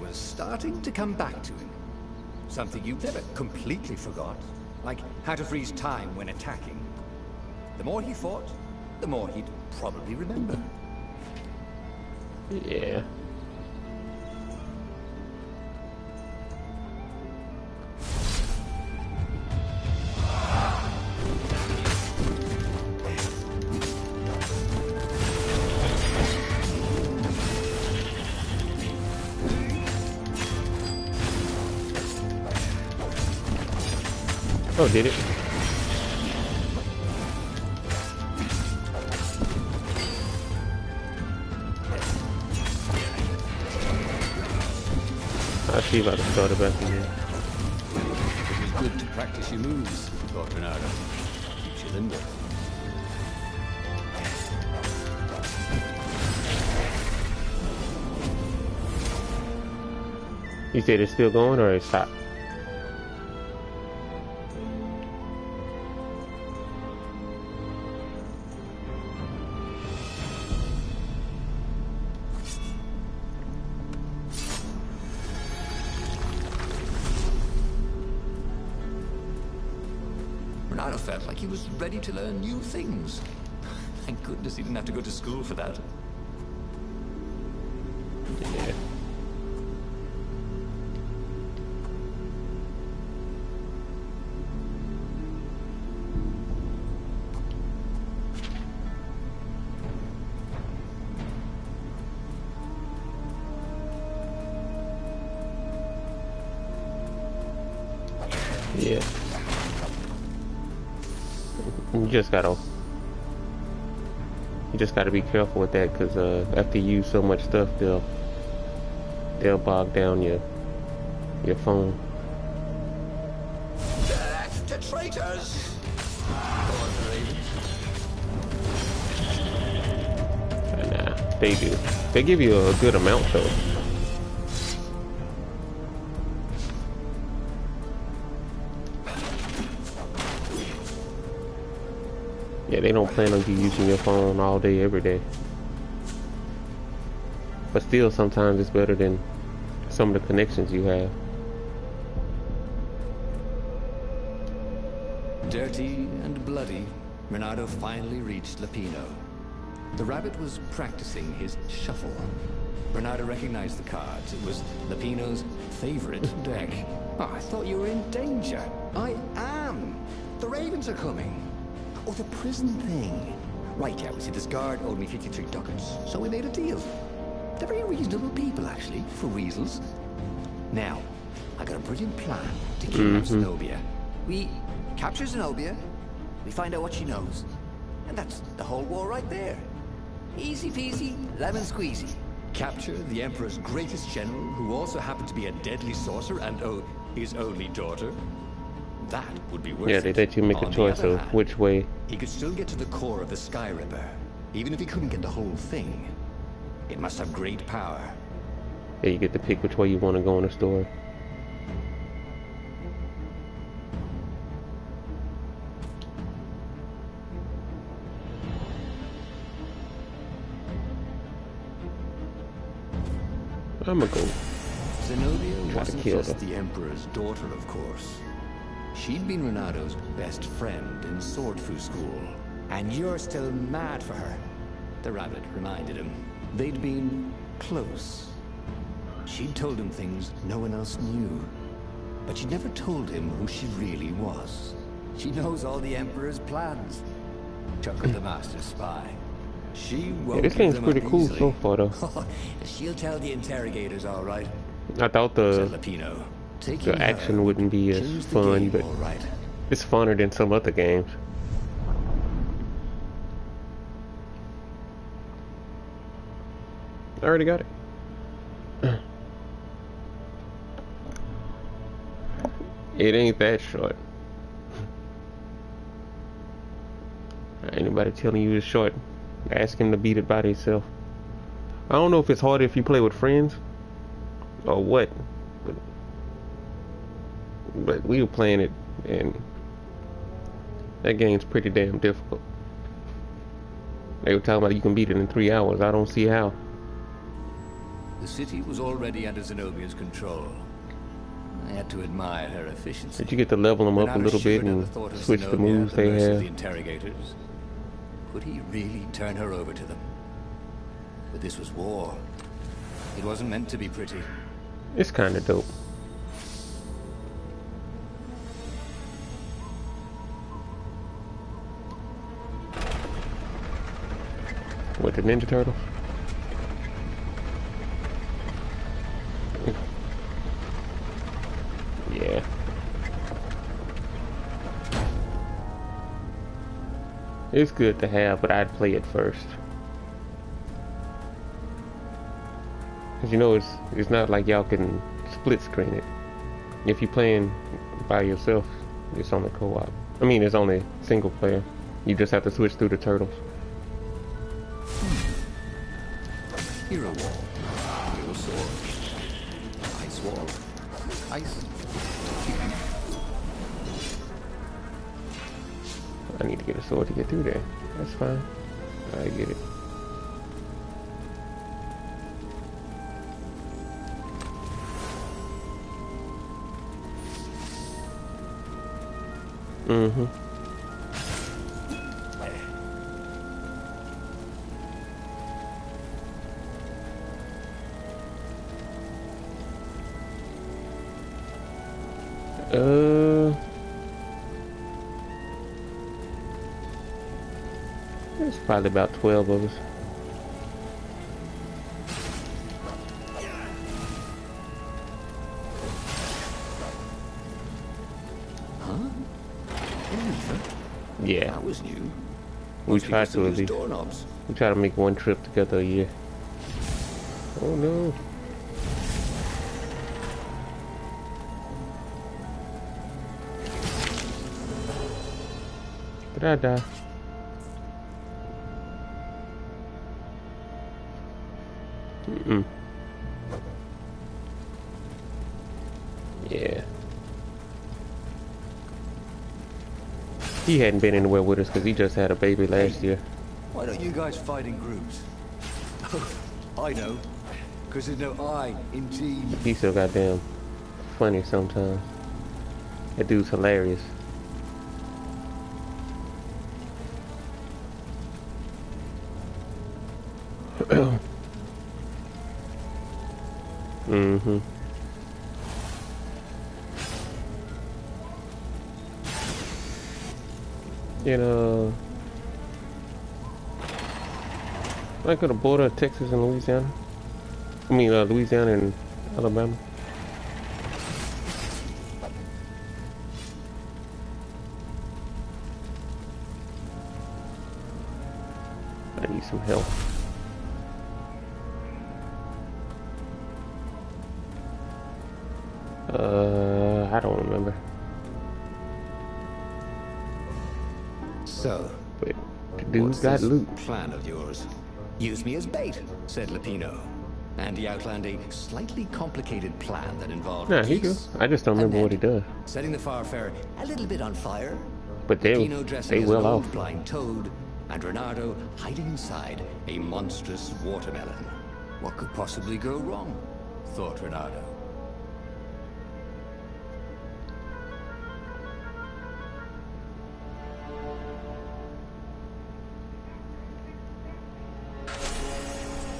was starting to come back to him. Something you never completely forgot, like how to freeze time when attacking. The more he fought, the more he'd probably remember. Yeah. Oh, did it? I see about to start about again. It was good to practice your moves, thought Bernardo. Keeps you limber. You said it's still going or it stopped? Bernardo felt like he was ready to learn new things. Thank goodness he didn't have to go to school for that. Yeah. Yeah. You just gotta be careful with that, because after you use so much stuff, they'll bog down your phone. Death to traitors! Nah, they do. They give you a good amount though. Yeah, they don't plan on you using your phone all day, every day. But still, sometimes it's better than some of the connections you have. Dirty and bloody, Bernardo finally reached Lapino. The rabbit was practicing his shuffle. Bernardo recognized the cards. It was Lapino's favorite deck. Oh, I thought you were in danger. I am. The ravens are coming. Oh, the prison thing. Right, yeah, we see this guard owed me 53 ducats, so we made a deal. They're very reasonable people, actually, for weasels. Now, I got a brilliant plan to kidnap Zenobia. We capture Zenobia, we find out what she knows, and that's the whole war right there. Easy peasy, lemon squeezy. Capture the Emperor's greatest general, who also happened to be a deadly sorcerer and, oh, his only daughter. That would be worth it. Yeah, they let you make a choice of which way. He could still get to the core of the Sky Ripper, even if he couldn't get the whole thing. It must have great power. Yeah, you get to pick which way you want to go in the story. I'ma go. Zenobia wasn't just the Emperor's daughter, of course. She'd been Renado's best friend in Sword Fu school. And you're still mad for her, the rabbit reminded him. They'd been close. She'd told him things no one else knew. But she'd never told him who she really was. She knows all the Emperor's plans. Chucker the Master Spy. She won't this game's pretty cool so far, though. She'll tell the interrogators, all right. I thought the action wouldn't be as fun, but it's funner than some other games. I already got it. It ain't that short. Anybody telling you it's short, ask him to beat it by himself. I don't know if it's harder if you play with friends or what, but we were playing it and that game's pretty damn difficult. They were talking about you can beat it in 3 hours. I don't see how. The city was already under Zenobia's control. I had to admire her efficiency. Did you get to level them up a little bit and switch the moves they have? The interrogators. Could he really turn her over to them? But this was war. It wasn't meant to be pretty. It's kind of dope. What, the Ninja Turtles? Yeah. It's good to have, but I'd play it first. Cause you know it's not like y'all can split screen it. If you're playing by yourself, it's only co-op. I mean, it's only single player. You just have to switch through the turtles. Hero wall. Hero sword. Ice wall. Ice. I need to get a sword to get through there. That's fine. I get it. Mm-hmm. There's probably about 12 of us. Huh? Yeah. That was new. We try to at least. Doorknobs. We try to make one trip together a year. Oh no. Did I die? Mm-mm. Yeah. He hadn't been anywhere with us because he just had a baby last year. Why don't you guys fight in groups? I know. Because there's no I in team. He's so goddamn funny sometimes. That dude's hilarious. Mm-hmm. You know, like at the border of Texas and Louisiana. I mean, Louisiana and Alabama. I need some help. I don't remember. So, But the dude's what's got this loot. plan of yours? Use me as bait, said Lupino. And he outlined a slightly complicated plan that involved Nah, he goes. I just don't remember what he does. setting the Farfarer a little bit on fire, But Lupino dressing they as well an old off. blind toad, and Reynardo hiding inside a monstrous watermelon. What could possibly go wrong? Thought Reynardo.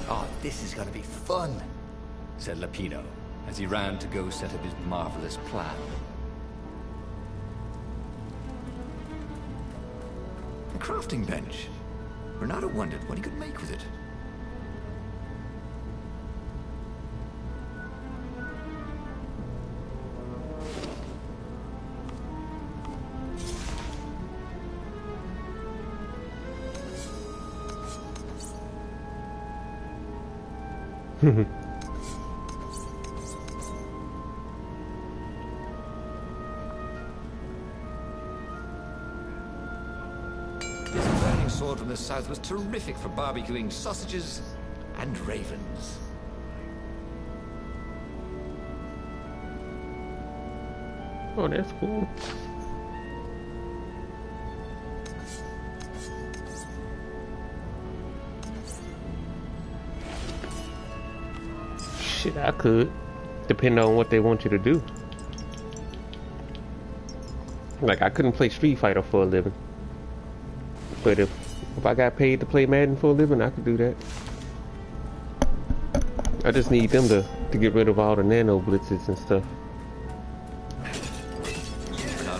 Oh, this is gonna be fun, said Lupino, as he ran to go set up his marvelous plan. A crafting bench. Reynardo wondered what he could make with it. This burning sword from the south was terrific for barbecuing sausages and ravens. Oh, that's cool. Shit, I could. Depending on what they want you to do. Like, I couldn't play Street Fighter for a living. But if I got paid to play Madden for a living, I could do that. I just need them to get rid of all the nano blitzes and stuff.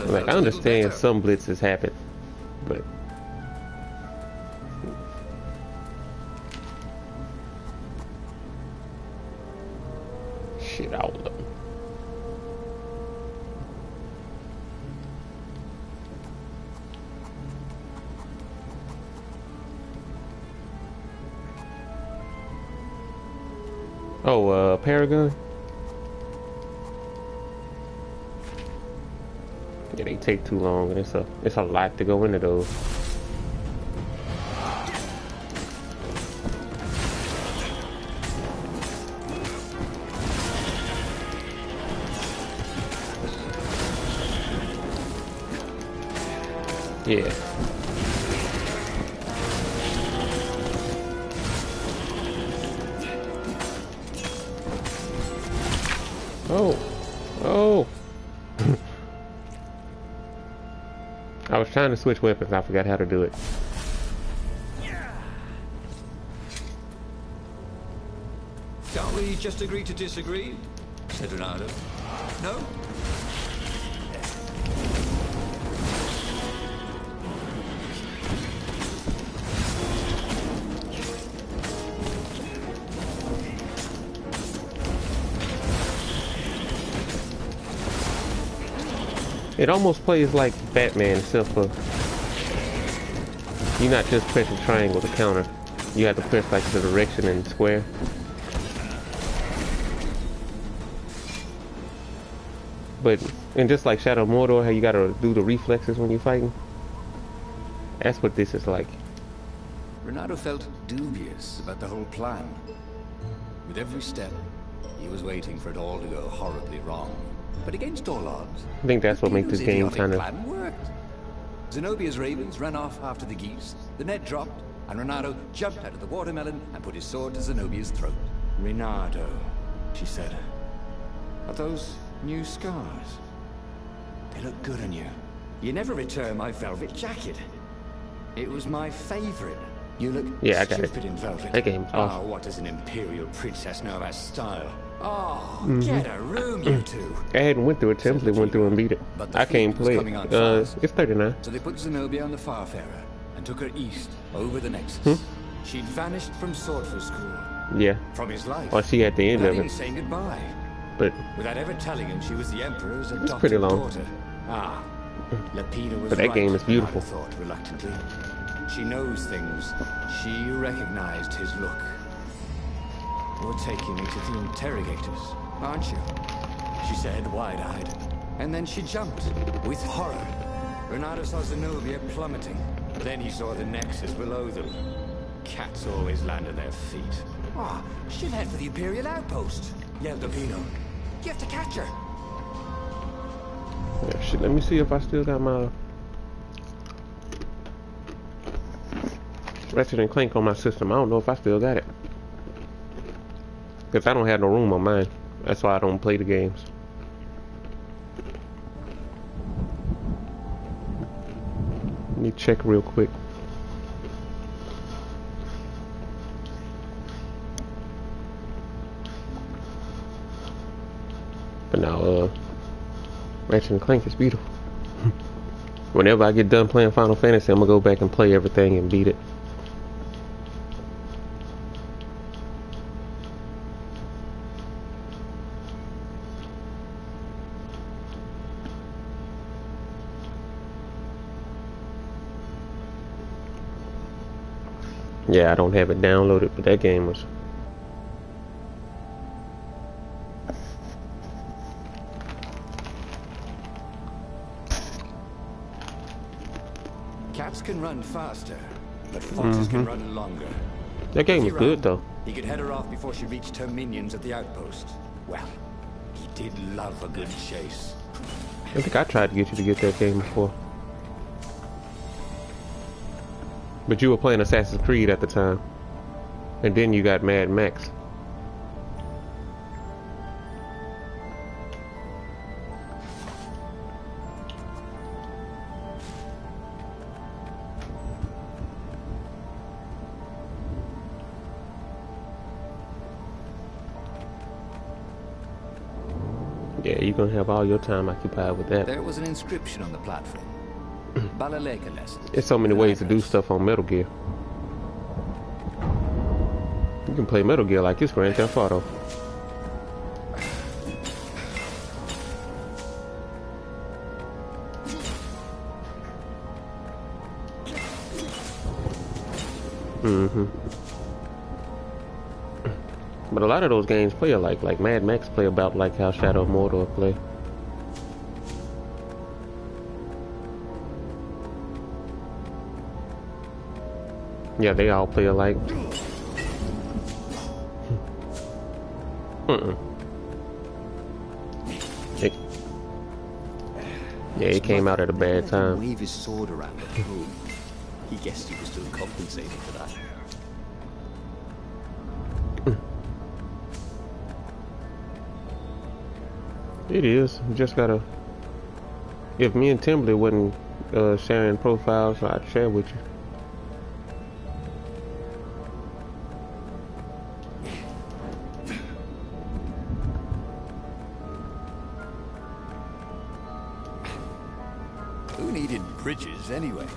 Like, I understand some blitzes happen, but... Shit, all of them. Oh, Paragon? Yeah, they take too long, and it's a lot to go into those. Yeah. Oh. Oh. I was trying to switch weapons. I forgot how to do it. Can't we just agree to disagree? Said Renato. No? It almost plays like Batman, except for you're not just pressing triangle to counter. You have to press like the direction and square. But and just like Shadow of Mordor, how you gotta do the reflexes when you're fighting. That's what this is like. Renato felt dubious about the whole plan. With every step, he was waiting for it all to go horribly wrong. But against all odds, I think that's what makes this game kind of... plan worked. Zenobia's ravens ran off after the geese, the net dropped, and Renato jumped out of the watermelon and put his sword to Zenobia's throat. Renato, she said, are those new scars? They look good on you. You never returned my velvet jacket. It was my favorite. You look stupid in velvet. That game's awesome. Oh, what does an imperial princess know about style? Oh, get a room, you two. I hadn't went through it. Template went through and beat it. I can't play it. It's 39. So they put Zenobia on the Farfarer and took her east over the Nexus. She'd vanished from Swordfish School. Yeah. From his life. Or she at the end of it. Saying goodbye. But without ever telling him she was the Emperor's adopted pretty long. daughter. Ah, Lapina was but that right, game is beautiful. Renato thought reluctantly. She knows things. She recognized his look. You're taking me to the interrogators, aren't you? She said, wide-eyed. And then she jumped, with horror. Renato saw Zenobia plummeting. Then he saw the Nexus below them. Cats always land on their feet. Ah, she'll head for the Imperial outpost, yelled Lapino. You have to catch her. Yeah, shit, let me see if I still got my Ratchet and Clank on my system. I don't know if I still got it. Because I don't have no room on mine. That's why I don't play the games. Let me check real quick. But now, Ratchet and Clank is beautiful. Whenever I get done playing Final Fantasy, I'm gonna go back and play everything and beat it. Yeah, I don't have it downloaded, but that game was... Cats can run faster, but foxes can run longer. That game was good, though. He could head her off before she reached her minions at the outpost. Well, he did love a good chase. I think I tried to get you to get that game before. But you were playing Assassin's Creed at the time. And then you got Mad Max. Yeah, you're gonna have all your time occupied with that. There was an inscription on the platform. Balaleka lesson. There's so many ways to do stuff on Metal Gear. You can play Metal Gear like it's Grand Theft Auto. But a lot of those games play alike. Like Mad Max play about like how Shadow of Mordor play. Yeah, they all play alike. It came out at a bad time. Wave his sword around at home. He guessed he was still compensating for that. It is. You just gotta. If me and Timberly wasn't sharing profiles, I'd share with you. Who needed bridges anyway?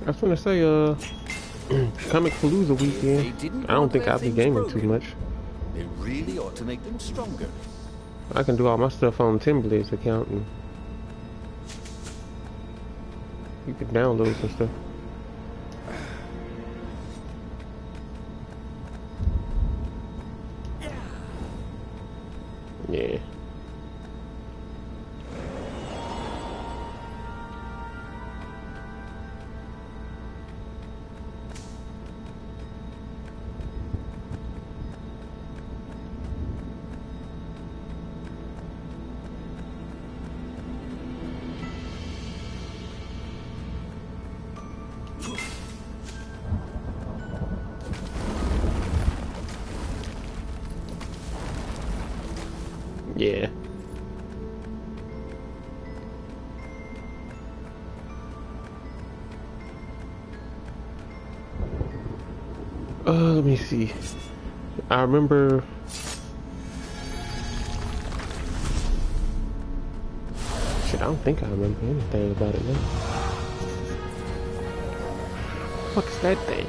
I was gonna say, Comic Palooza weekend. I don't think I'll be gaming too much. They really ought to make them stronger. I can do all my stuff on Timberly's account, and you can download some stuff. Yeah. Yeah. Let me see. I remember. Shit, I don't think I remember anything about it now. What's that thing?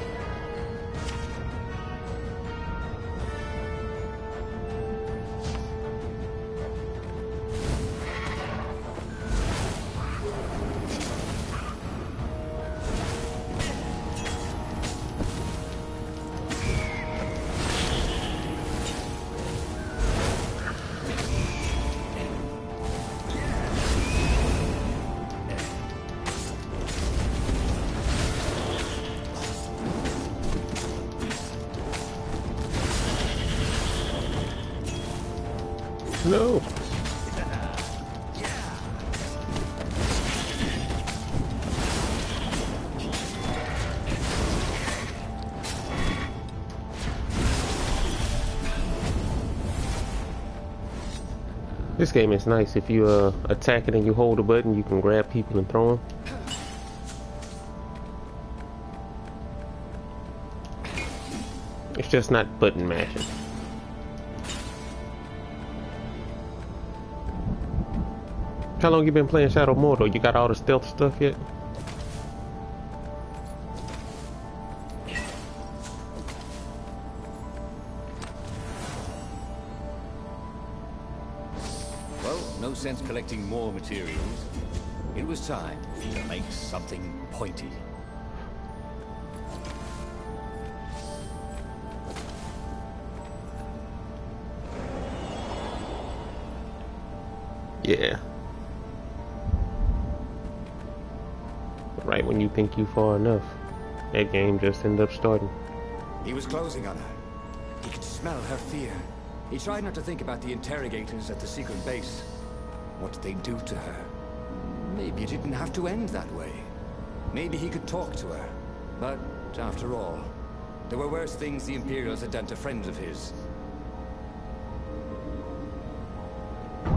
No. This game is nice. If you attack it and you hold the button, you can grab people and throw them. It's just not button mashing. How long you been playing Shadow of Mordor? You got all the stealth stuff yet? Well, no sense collecting more materials. It was time to make something pointy. Yeah. Right when you think you far enough, that game just ended up starting. He was closing on her. He could smell her fear. He tried not to think about the interrogators at the secret base. What did they do to her? Maybe it didn't have to end that way. Maybe he could talk to her. But, after all, there were worse things the Imperials had done to friends of his.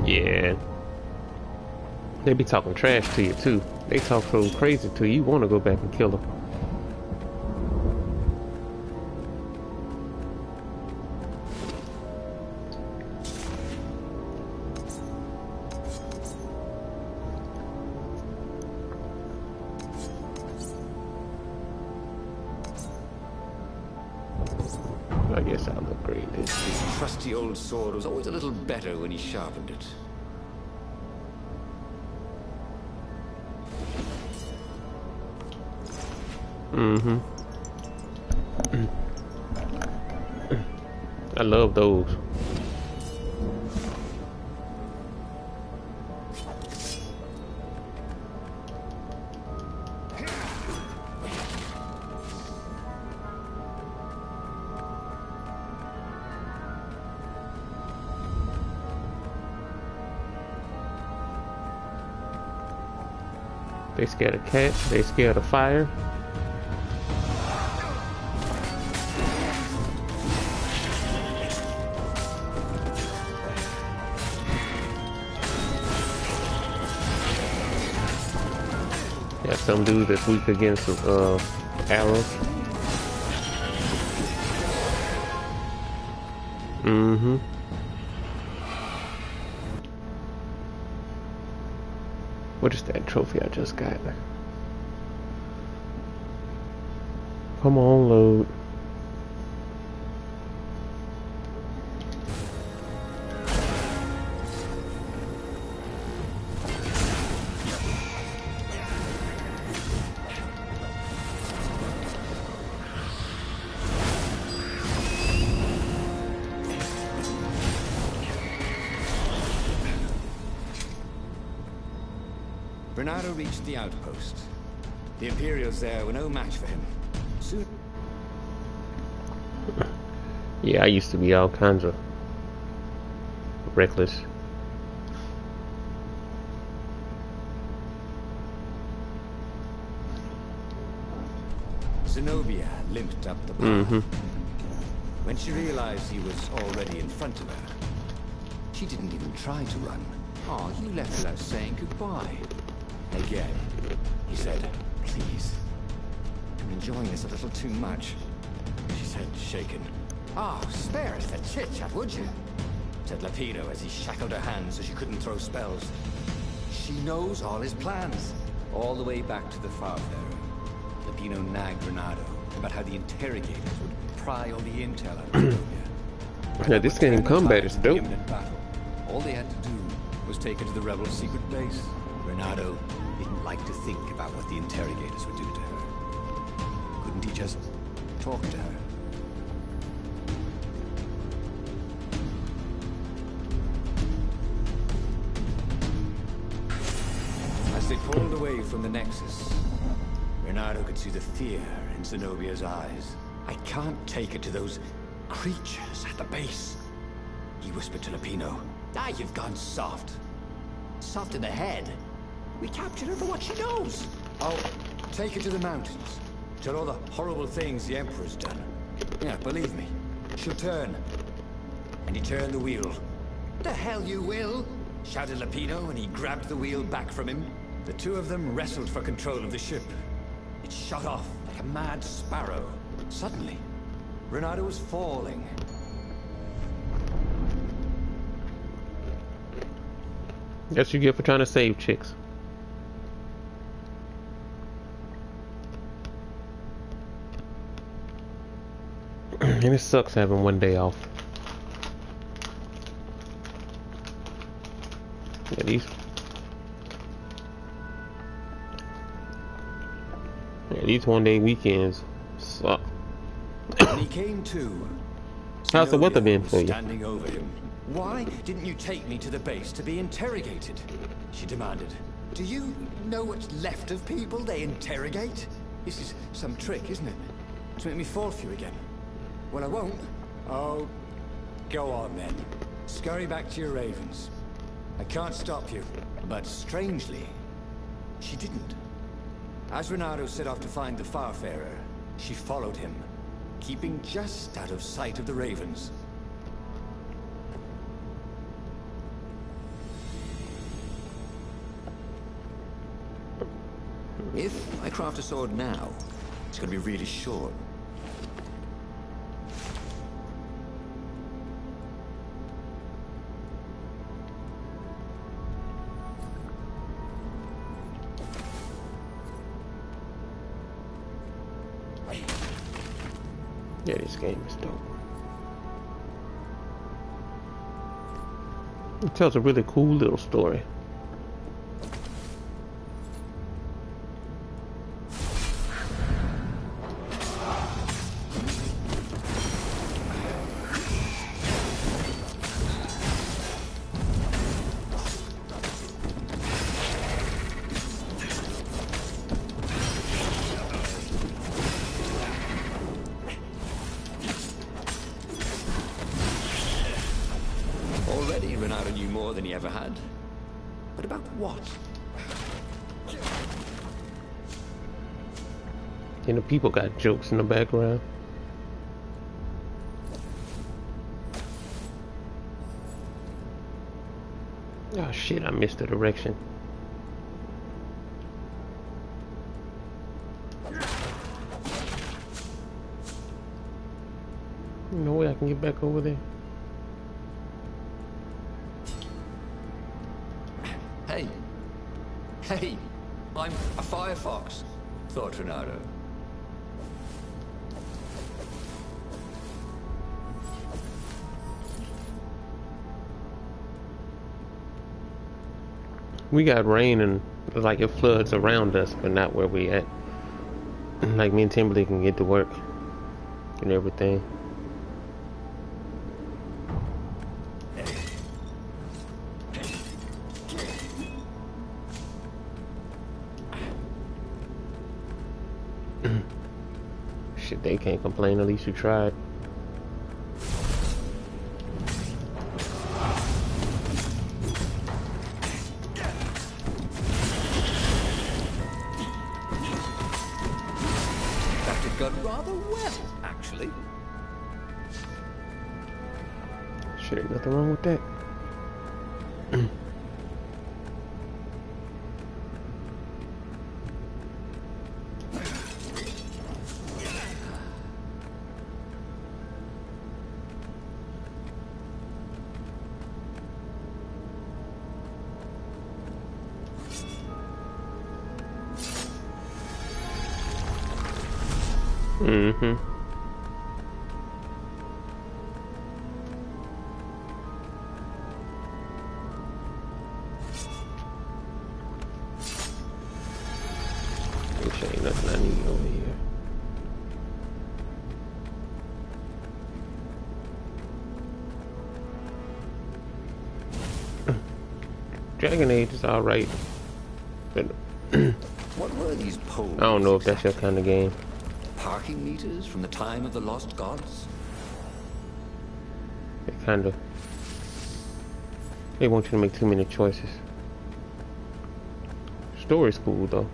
Yeah. They be talking trash to you, too. They talk so crazy to you, you want to go back and kill them. I guess I'll upgrade this. His trusty old sword was always a little better when he sharpened it. Mm-hmm. I love those. They scared of cats, they scared of fire. Got some dude that's weak against arrows. Mm-hmm. What is that trophy I just got? Come on, load. Bernardo reached the outpost. The Imperials there were no match for him. Soon... Yeah, I used to be all kinds of reckless. Zenobia limped up the path. Mm-hmm. When she realized he was already in front of her, she didn't even try to run. Oh, you left without saying goodbye. Again, he said, please. I'm enjoying this a little too much. She said, shaken. Oh, spare us the chit-chat, would you? Said Lapino as he shackled her hands so she couldn't throw spells. She knows all his plans. All the way back to the Farfarer. Lapino nagged Bernardo about how the interrogators would pry all the intel out of Zenobia. Now this game combat is dope. All they had to do was take her to the rebel secret base. Bernardo didn't like to think about what the interrogators would do to her. Couldn't he just talk to her? As they pulled away from the Nexus, Bernardo could see the fear in Zenobia's eyes. I can't take her to those creatures at the base, he whispered to Lapino. Ah, you've gone soft. Soft in the head. We captured her for what she knows. I'll take her to the mountains. Tell all the horrible things the Emperor's done. Yeah, believe me. She'll turn. And he turned the wheel. The hell you will! Shouted Lapino, and he grabbed the wheel back from him. The two of them wrestled for control of the ship. It shot off like a mad sparrow. Suddenly, Bernardo was falling. That's what you get for trying to save chicks. And it sucks having one day off. Yeah, these one-day weekends suck. When he came to, how's the weather been for you? Standing over him. Why didn't you take me to the base to be interrogated? She demanded. Do you know what's left of people they interrogate? This is some trick, isn't it? To make me fall for you again. Well, I won't. Oh, Go on, then. Scurry back to your ravens. I can't stop you, but strangely, she didn't. As Reynardo set off to find the Farfarer, she followed him, keeping just out of sight of the ravens. If I craft a sword now, it's going to be really short. Yeah, this game is dope. It tells a really cool little story. Already, Reynardo knew more than he ever had. But about what? And the people got jokes in the background. Oh shit, I missed the direction. No way I can get back over there. Hey! Hey! I'm a firefox, thought Reynardo. We got rain and like it floods around us, but not where we at. Like me and Timberly can get to work and everything. Shit, they can't complain, at least you tried. Gone rather well, actually. Shit, ain't nothing wrong with that. Mm-hmm. Which ain't nothing I need over here. Dragon Age is alright, but What were these poles? I don't know if that's your kind of game. Parking meters from the time of the lost gods? They want you to make too many choices. Story's cool though.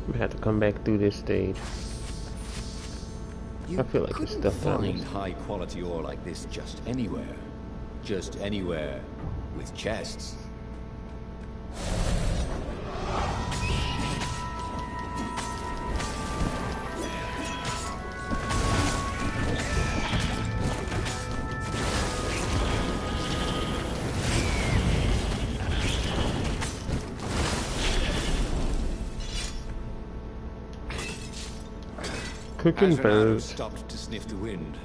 We have to come back through this stage. I feel like it's stuff that find high quality ore like this just anywhere. Just anywhere with chests. Cooking As Reynardo birds. stopped to sniff the wind,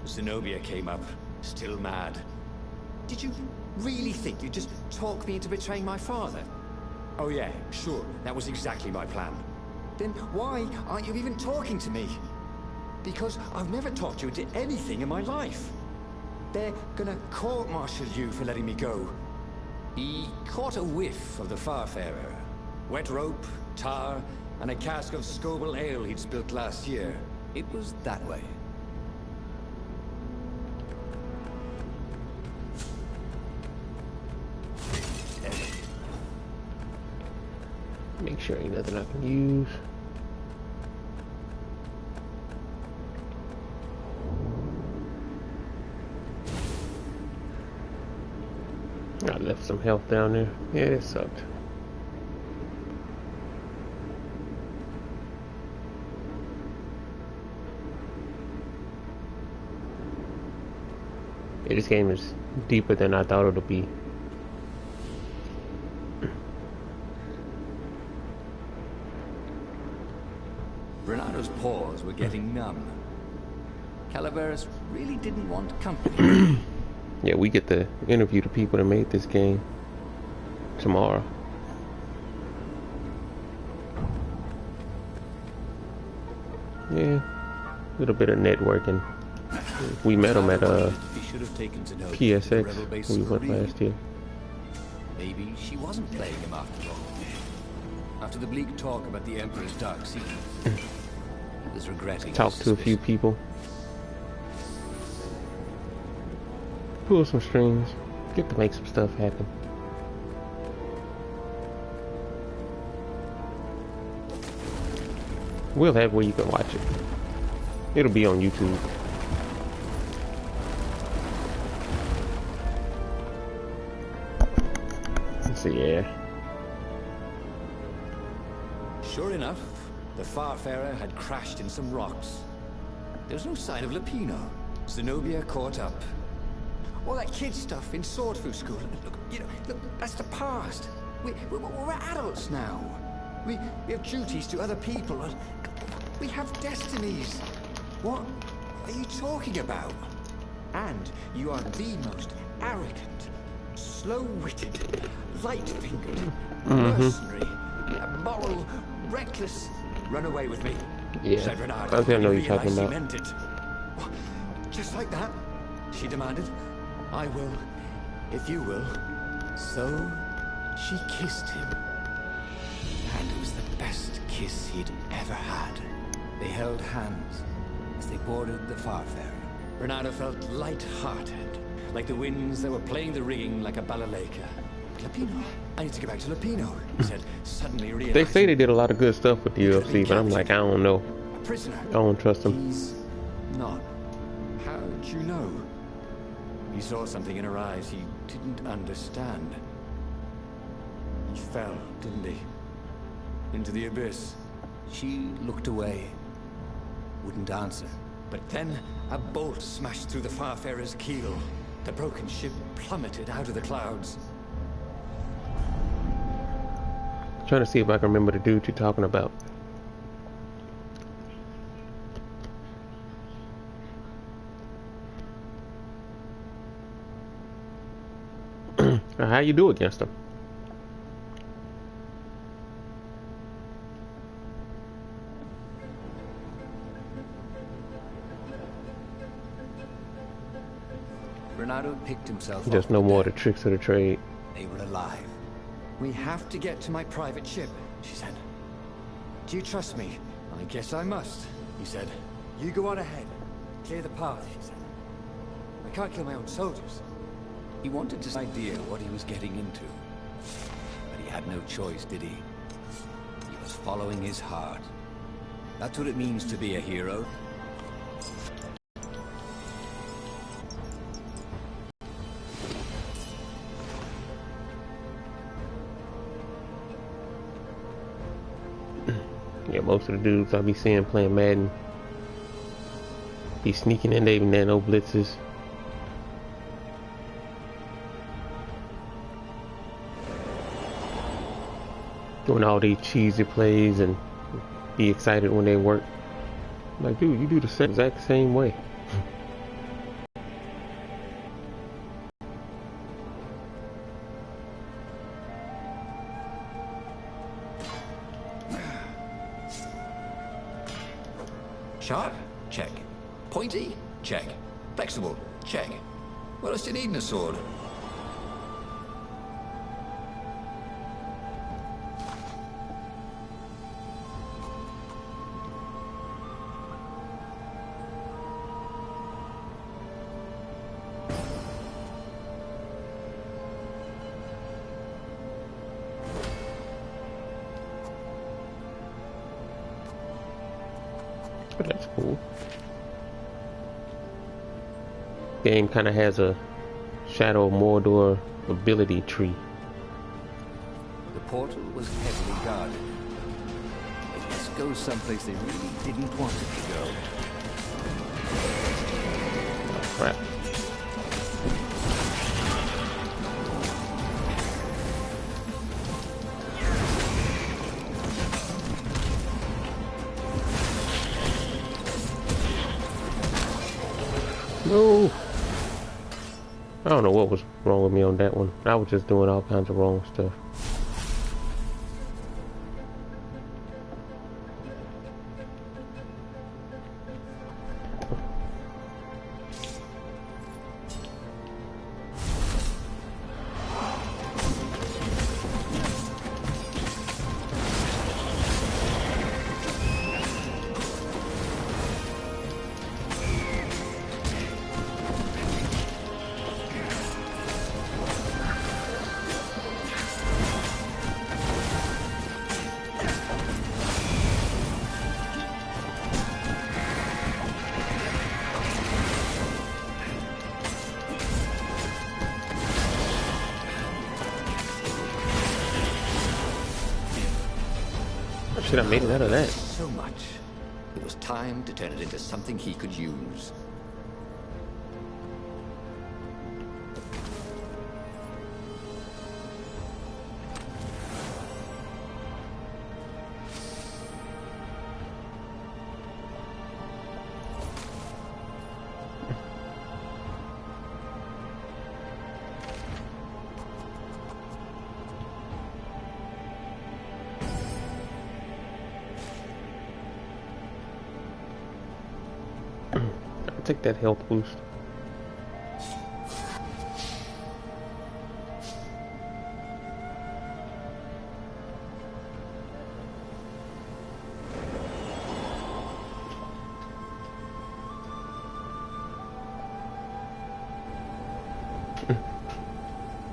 Zenobia came up, still mad. Did you really think you'd just talk me into betraying my father? Oh yeah, sure, that was exactly my plan. Then why aren't you even talking to me? Because I've never talked you into anything in my life. They're gonna court-martial you for letting me go. He caught a whiff of the Farfarer. Wet rope, tar, and a cask of Scobel ale he'd spilt last year. It was that way. Make sure ain't nothing I can use. I left some health down there. Yeah, it sucked. Yeah, this game is deeper than I thought it would be. Renado's paws were getting numb. Calaveras really didn't want company. Yeah, we get to interview the people that made this game tomorrow. Yeah, a little bit of networking. We met them at PSX. We went last year. Maybe she wasn't playing him after all. After the bleak talk about the Emperor's dark secret, he was regretting. Talked to a few people. Pull some strings. Get to make some stuff happen. We'll have where you can watch it. It'll be on YouTube. So yeah. Sure enough, the Farfarer had crashed in some rocks. There was no sign of Lupino. Zenobia caught up. All that kid stuff in Swordfu School. Look, that's the past. We're adults now. We have duties to other people. We have destinies. What are you talking about? And you are the most arrogant, slow-witted, light-fingered, mercenary, moral, reckless. Run away with me. Yeah, Said Renard. I think I know what you're talking about. Meant it. Just like that, she demanded. I will, if you will. So, she kissed him. And it was the best kiss he'd ever had. They held hands as they boarded the Farfarer. Bernardo felt light-hearted, like the winds that were playing the rigging like a balalaika. Lupino, I need to get back to Lupino, he said, suddenly realizing. They say they did a lot of good stuff with the UFC, but I'm like, I don't know. A prisoner. I don't trust them. He's not. How'd you know? He saw something in her eyes he didn't understand. He fell, didn't he? Into the abyss. She looked away. Wouldn't answer. But then a bolt smashed through the Farfarer's keel. The broken ship plummeted out of the clouds. Trying to see if I can remember the dude you're talking about. How you do against him? Bernardo picked himself up. Just no more of the tricks of the trade. They were alive. We have to get to my private ship, she said. Do you trust me? I guess I must, he said. You go on ahead. Clear the path, she said. I can't kill my own soldiers. He wanted to idea what he was getting into. But he had no choice, did he? He was following his heart. That's what it means to be a hero. Yeah, most of the dudes I be seeing playing Madden be sneaking in their nano blitzes. Doing all these cheesy plays and be excited when they work. I'm like, dude, you do the exact same way. Sharp? Check. Pointy? Check. Flexible? Check. What else do you need in a sword? That's cool. Game kind of has a Shadow of Mordor ability tree. The portal was heavily guarded. It must go someplace they really didn't want it to go. Oh, crap. No. I don't know what was wrong with me on that one. I was just doing all kinds of wrong stuff. Should have made it out of that. So much. It was time to turn it into something he could use. Take that health boost.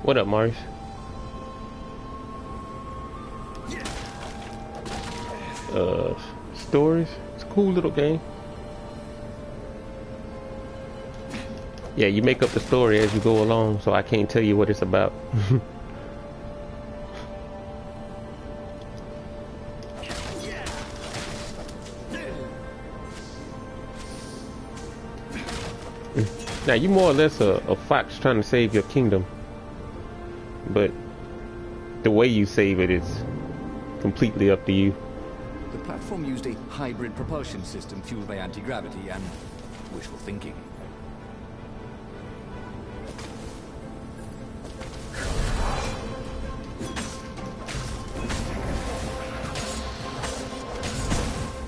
What up, Maurice? Stories? It's a cool little game. Yeah, you make up the story as you go along, so I can't tell you what it's about. Now, you more or less a fox trying to save your kingdom, but the way you save it is completely up to you. The platform used a hybrid propulsion system fueled by anti-gravity and wishful thinking.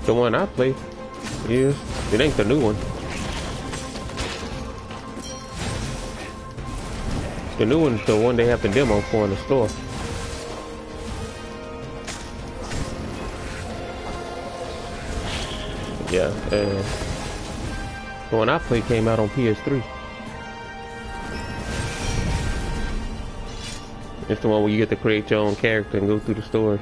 The one I play is, it ain't the new one. The new one's the one they have the demo for in the store. Yeah, the one I played came out on PS3. It's the one where you get to create your own character and go through the story.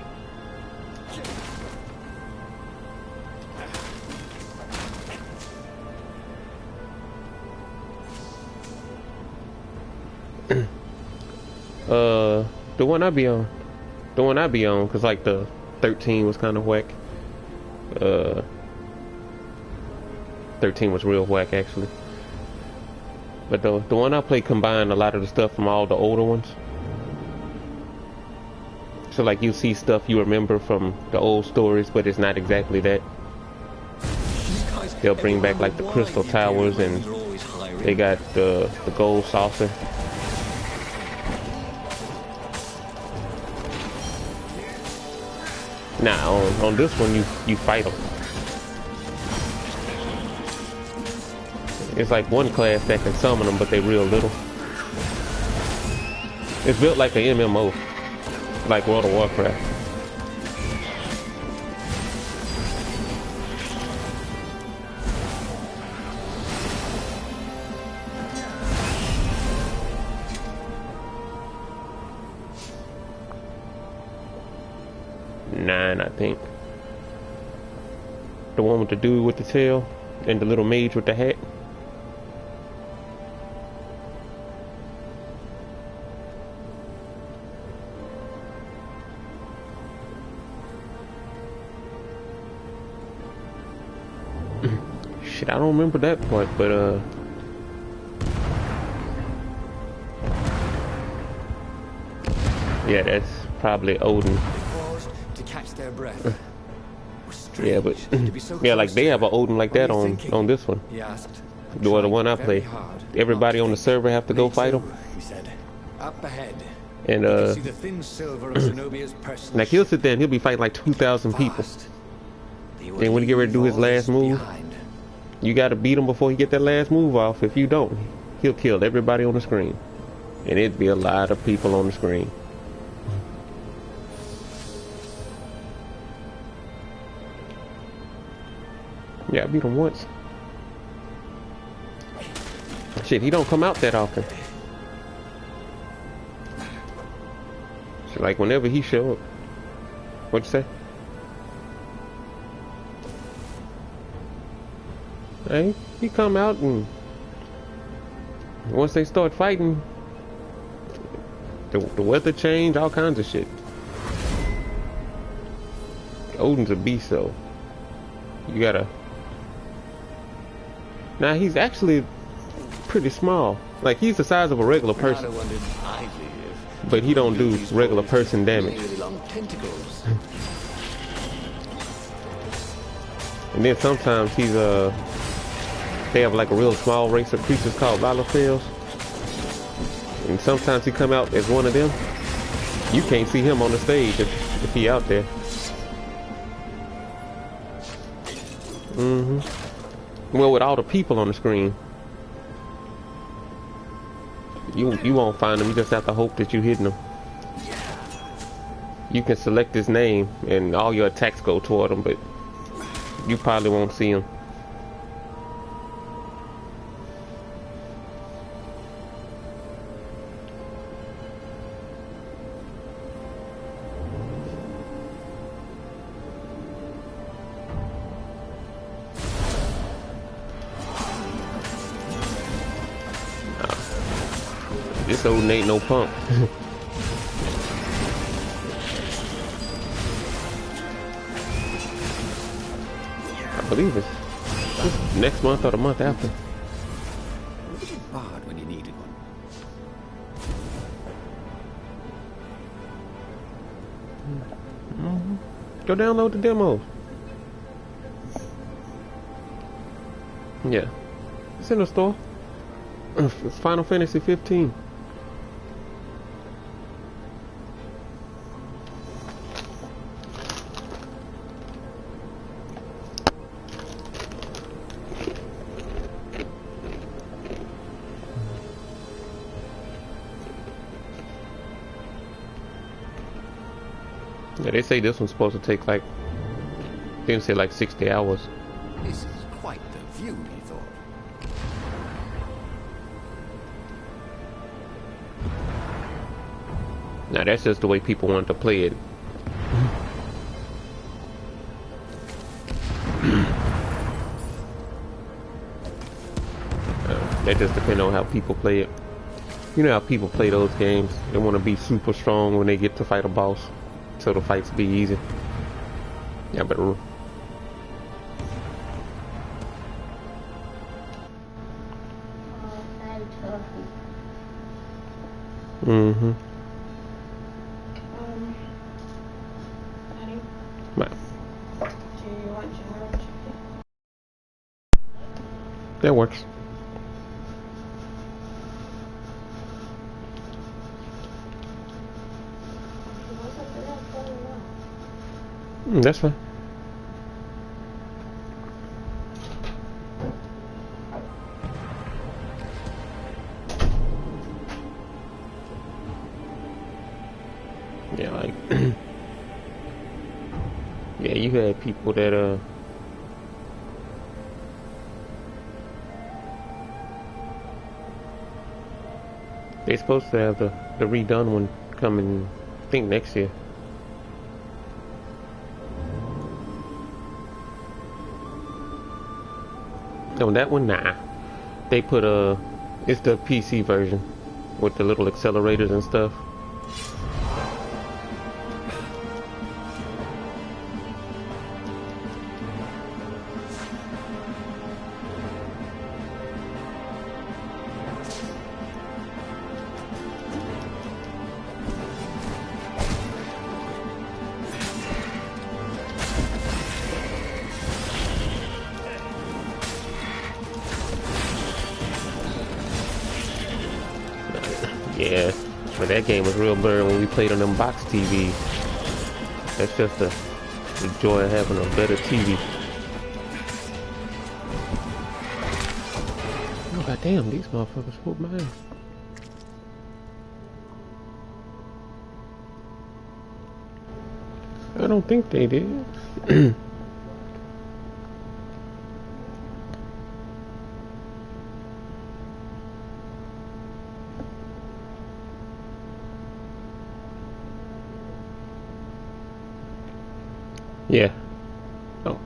The one I be on, cause like the 13 was kind of whack. 13 was real whack actually. But the one I play combined a lot of the stuff from all the older ones. So like you see stuff you remember from the old stories, but it's not exactly that. They'll bring back like the crystal towers, and they got the gold saucer. Nah, on this one you fight them. It's like one class that can summon them, but they real little. It's built like an MMO, like World of Warcraft. Nine, I think. The one with the dude with the tail and the little mage with the hat. Shit, I don't remember that part, but yeah, that's probably Odin. To catch their breath. Yeah, but yeah, like they have an Odin like that on this one. He asked. The one I play. Everybody on the server have to go fight him. He said, up ahead. And See the thin silver of Zenobia's personal like he'll sit there and he'll be fighting like 2,000 people. And when he get ready to do his last move, you gotta beat him before he get that last move off. If you don't, he'll kill everybody on the screen. And it'd be a lot of people on the screen. Yeah, I beat him once. Shit, he don't come out that often. So like whenever he show up. What'd you say? Hey, he come out and once they start fighting, the weather change, all kinds of shit. Odin's a beast, so you gotta. Now he's actually pretty small. Like he's the size of a regular person, but he don't do regular person damage. And then sometimes he's they have like a real small race of creatures called Lalafels, and sometimes he come out as one of them. You can't see him on the stage if he out there. Well, with all the people on the screen, you won't find him. You just have to hope that you're hitting him. You can select his name and all your attacks go toward him, but you probably won't see him. This Odin ain't no punk. I believe it's next month or the month after. Hard when you needed one. Go download the demo. Yeah, it's in the store. It's Final Fantasy 15. Yeah, they say this one's supposed to take like, they didn't say like 60 hours. This is quite the view, he thought. Now that's just the way people want to play it. That just depends on how people play it. You know how people play those games. They want to be super strong when they get to fight a boss, so the fights be easy. Yeah, but Daddy, Right. do you want your chicken? That works. That's fine. Like, yeah, you had people that they're supposed to have the redone one coming, I think next year. No, that one, nah. They put it's the PC version with the little accelerators and stuff. Yeah, but that game was real blurry when we played on them box TVs. That's just the joy of having a better TV. Oh goddamn, these motherfuckers whooped my ass. I don't think they did. Yeah. Oh.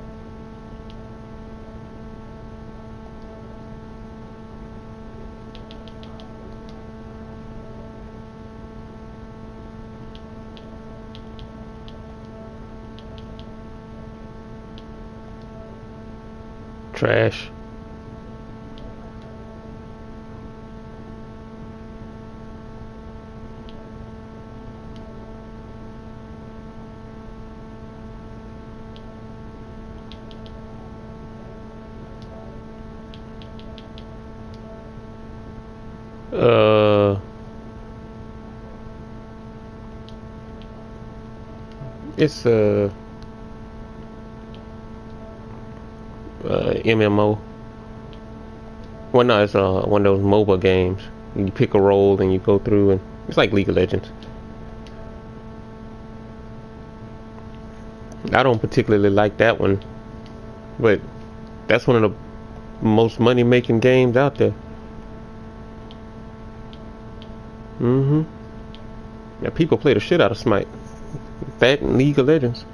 Trash. It's MMO. Well, no, it's one of those mobile games. You pick a role and you go through, and it's like League of Legends. I don't particularly like that one, but that's one of the most money-making games out there. Yeah, people play the shit out of Smite. That and League of Legends.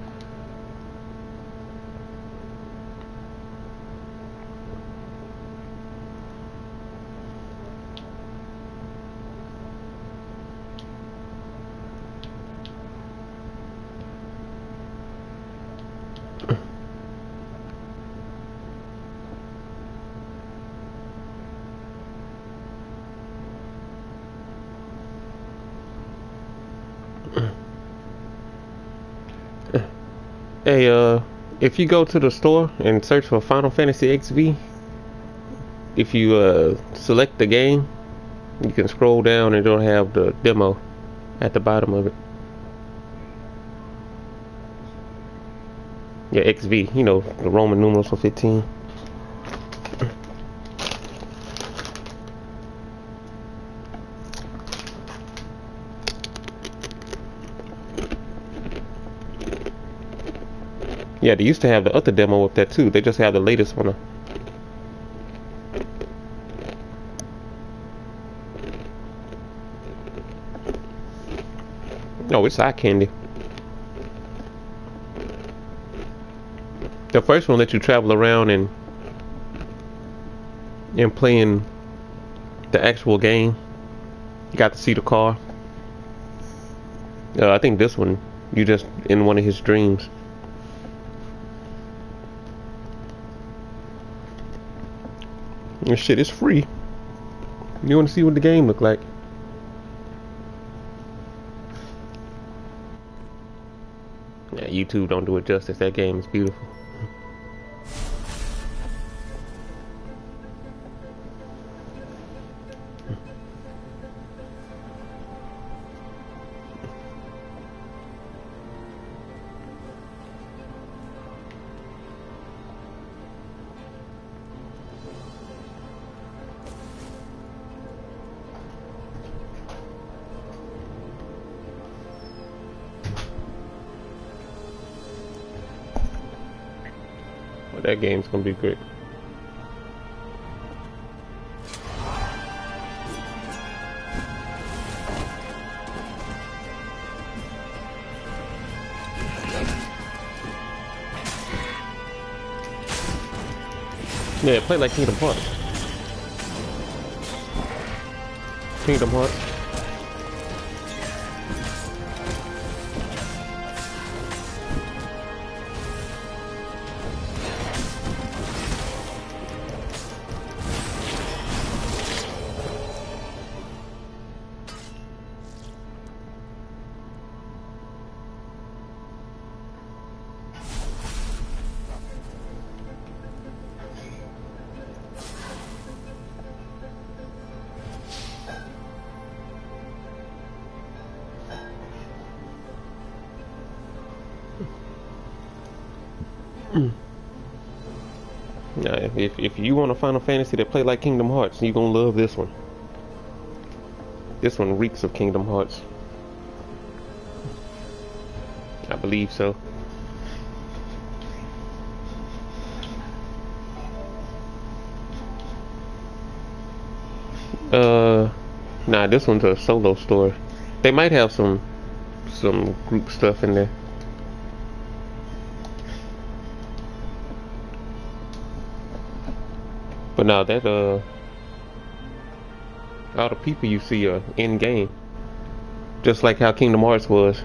Hey, if you go to the store and search for Final Fantasy XV, if you select the game, you can scroll down and it'll have the demo at the bottom of it. Yeah, XV, you know, the Roman numerals for 15. Yeah, they used to have the other demo with that too. They just have the latest one. Oh, it's eye candy. The first one let you travel around and playing the actual game. You got to see the car. I think this one, you just in one of his dreams. This shit is free. You want to see what the game look like? Yeah, YouTube don't do it justice. That game is beautiful. But that game's gonna be great. Yeah, play like Kingdom Hearts. Kingdom Hearts. Now, if you want a Final Fantasy that play like Kingdom Hearts, you're gonna love this one. This one reeks of Kingdom Hearts. I believe so. Nah, this one's a solo story. They might have some group stuff in there. But now that all the people you see are in game, just like how Kingdom Hearts was.